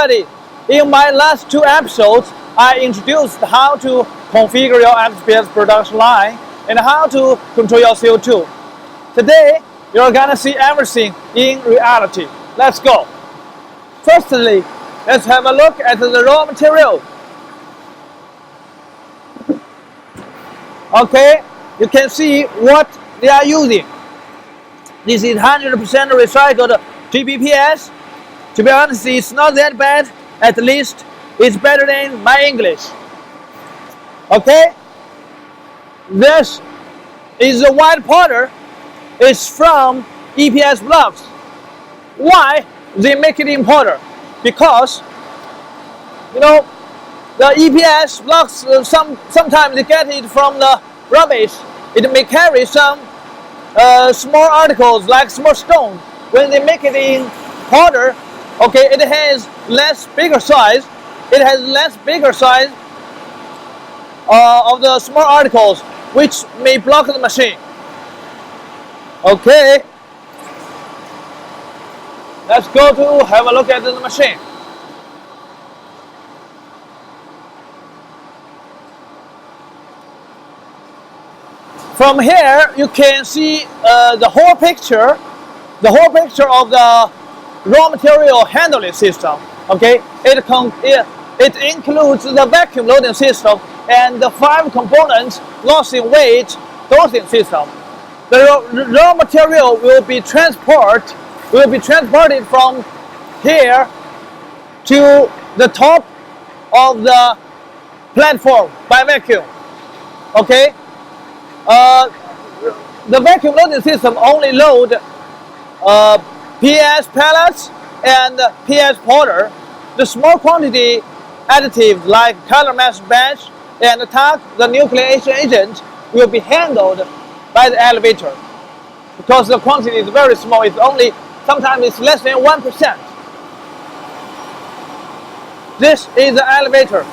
already, in my last 2 episodes, I introduced how to configure your XPS production line and how to control your CO2. Today, you're gonna see everything in reality. Let's go. Firstly, let's have a look at the raw material. Okay, you can see what they are using. This is 100% recycled GBPS. To be honest, it's not that bad. At least it's better than my English. Okay, this is the white powder. It's from EPS blocks. Why they make it in powder? Because the EPS blocks sometimes they get it from the rubbish. It may carry some small articles like small stones. When they make it in powder, okay, it has bigger size. It has bigger size of the small articles, which may block the machine. Okay, let's go to have a look at the machine. From here, you can see the whole picture of the raw material handling system. Okay, it includes the vacuum loading system and the 5 components lossing weight dosing system. The raw material will be transported from here to the top of the platform by vacuum. Okay. The vacuum loading system only load PS pellets and PS powder. The small quantity additives like color mask batch and the nucleation agent will be handled by the elevator because the quantity is very small. Sometimes it's less than 1%. This is the elevator.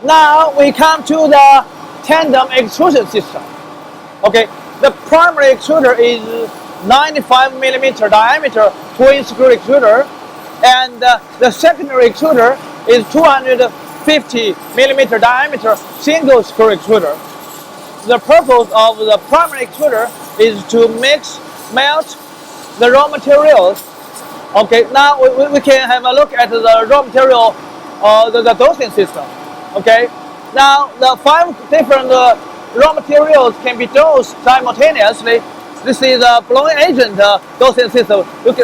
Now we come to the tandem extrusion system. Okay, the primary extruder is 95mm diameter twin screw extruder, and the secondary extruder is 250mm diameter single screw extruder. The purpose of the primary extruder is to melt the raw materials. Okay, now we can have a look at the raw material, the dosing system. Okay, now the 5 different raw materials can be dosed simultaneously. This is a blowing agent dosing system. It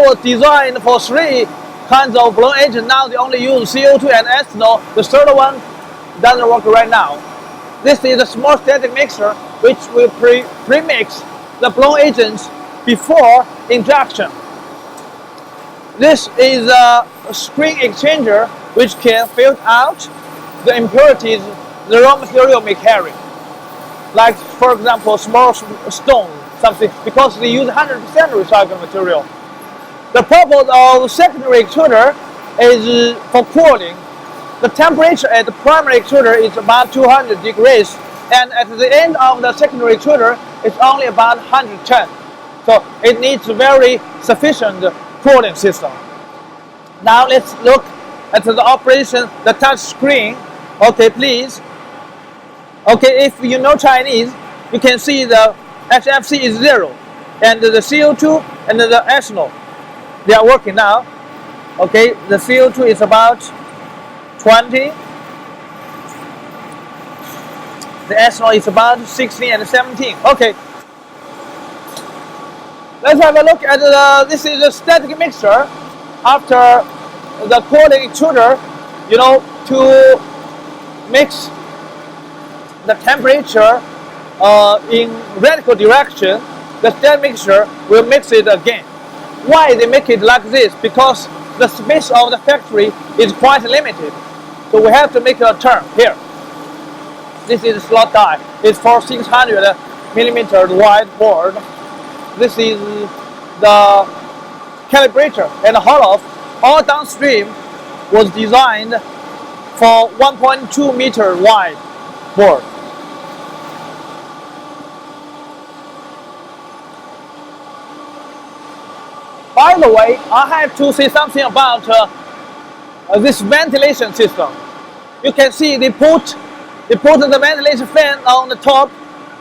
was designed for 3 kinds of blowing agent. Now they only use CO2 and ethanol. The third one doesn't work right now. This is a small static mixer which will pre-mix the blowing agents before injection. This is a screen exchanger which can filter out the impurities the raw material may carry. Like, for example, small stone, something, because they use 100% recycled material. The purpose of secondary extruder is for cooling. The temperature at the primary extruder is about 200 degrees, and at the end of the secondary extruder, it's only about 110. So it needs a very sufficient cooling system. Now let's look at the operation, the touch screen. Okay, please. Okay, if you know Chinese, you can see the HFC is 0, and the CO2 and the ethanol, they are working now. Okay, the CO2 is about 20, the ethanol is about 16 and 17. Okay, let's have a look at this is a static mixer. After the cooling extruder, to mix the temperature in radical direction, the static mixer will mix it again. Why they make it like this? Because the space of the factory is quite limited. So we have to make a turn here. This is a slot die. It's for 600mm wide board. This is the calibrator and hollow. All downstream was designed for 1.2 meter wide board. by the way, I have to say something about this ventilation system. You can see they put the ventilation fan on the top.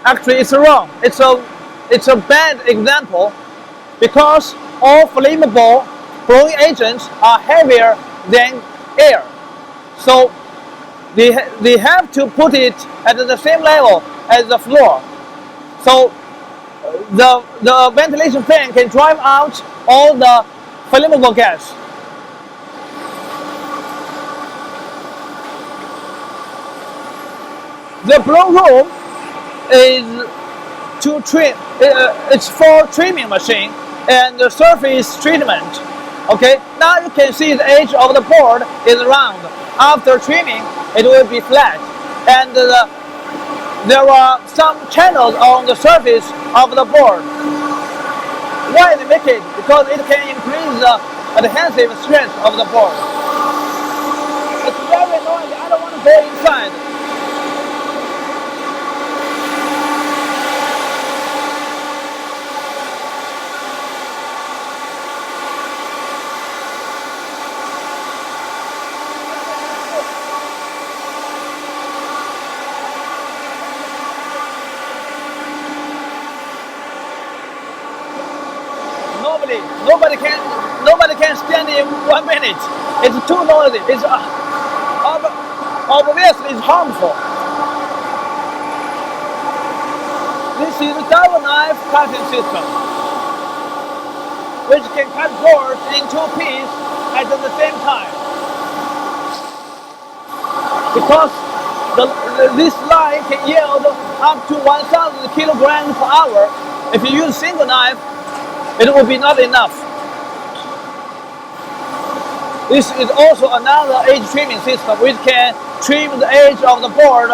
Actually, it's wrong. It's a bad example because all flammable blowing agents are heavier than air. So they have to put it at the same level as the floor. So the ventilation fan can drive out all the flammable gas. The blow room is to trim. It's for trimming machine and the surface treatment. Okay, now you can see the edge of the board is round. After trimming, it will be flat, and there are some channels on the surface of the board. Why they make it? Because it can increase the adhesive strength of the board. It's very noisy. I don't want to go inside. Nobody can stand in 1 minute. It's too noisy. It's obviously it's harmful. This is a double knife cutting system, which can cut boards in 2 pieces at the same time. Because this line can yield up to 1,000 kilograms per hour. If you use single knife, it will be not enough. This is also another edge trimming system which can trim the edge of the board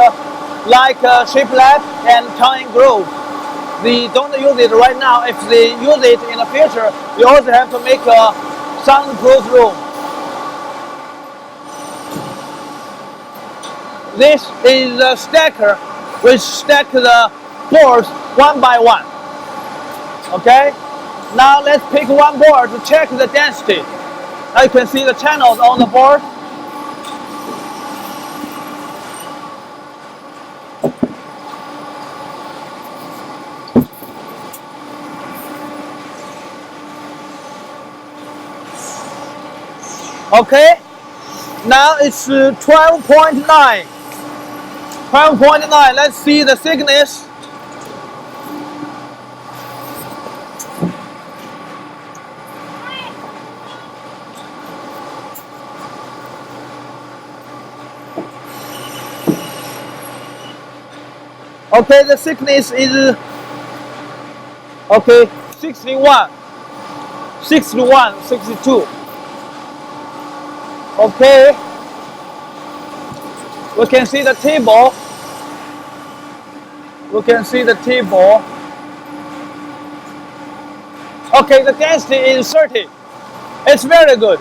like shiplap and tongue and groove. They don't use it right now. If they use it in the future, we also have to make a soundproof room. This is a stacker which stacks the boards one by one. Okay? Now let's pick one board to check the density. Now you can see the channels on the board. Okay, now it's 12.9. 12.9, let's see the thickness. Okay, the thickness is 61, 62. Okay, we can see the table. Okay, the density is 30. It's very good.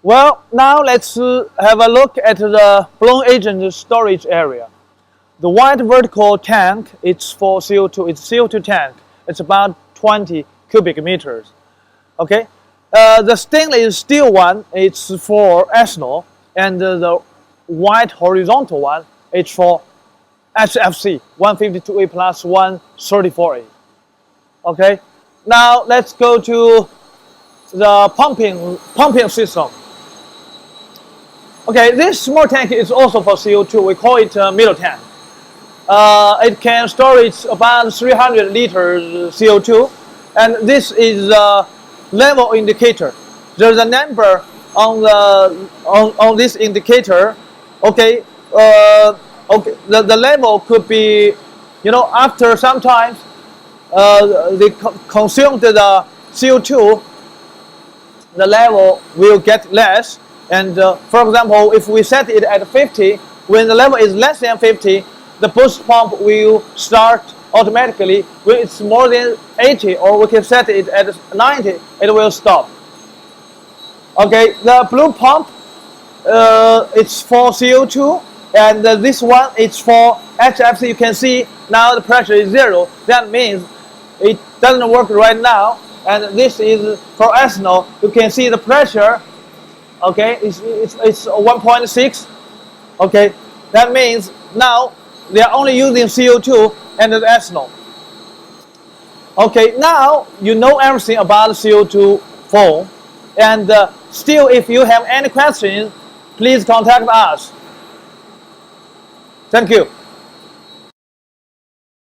Well, now let's have a look at the blown agent storage area. The white vertical tank, it's for CO2. It's CO2 tank. It's about 20 cubic meters. Okay. The stainless steel one, it's for ethanol, and the white horizontal one, it's for HFC 152A plus 134A. Okay. Now let's go to the pumping system. Okay, this small tank is also for CO2. We call it a middle tank. It can storage about 300 liters CO2, and this is a level indicator. There's a number on this indicator. Okay, the level could be, after sometimes they consumed the CO2, the level will get less. And for example, if we set it at 50, when the level is less than 50, the boost pump will start automatically. When it's more than 80, or we can set it at 90, it will stop. Okay, the blue pump, it's for CO2, and this one is for HFC. You can see now the pressure is 0. That means it doesn't work right now. and this is for ethanol. You can see the pressure. Okay, it's 1.6. Okay, that means now they are only using CO2 and the ethanol. Okay, now you know everything about the CO2 form, and still, if you have any questions, please contact us. Thank you.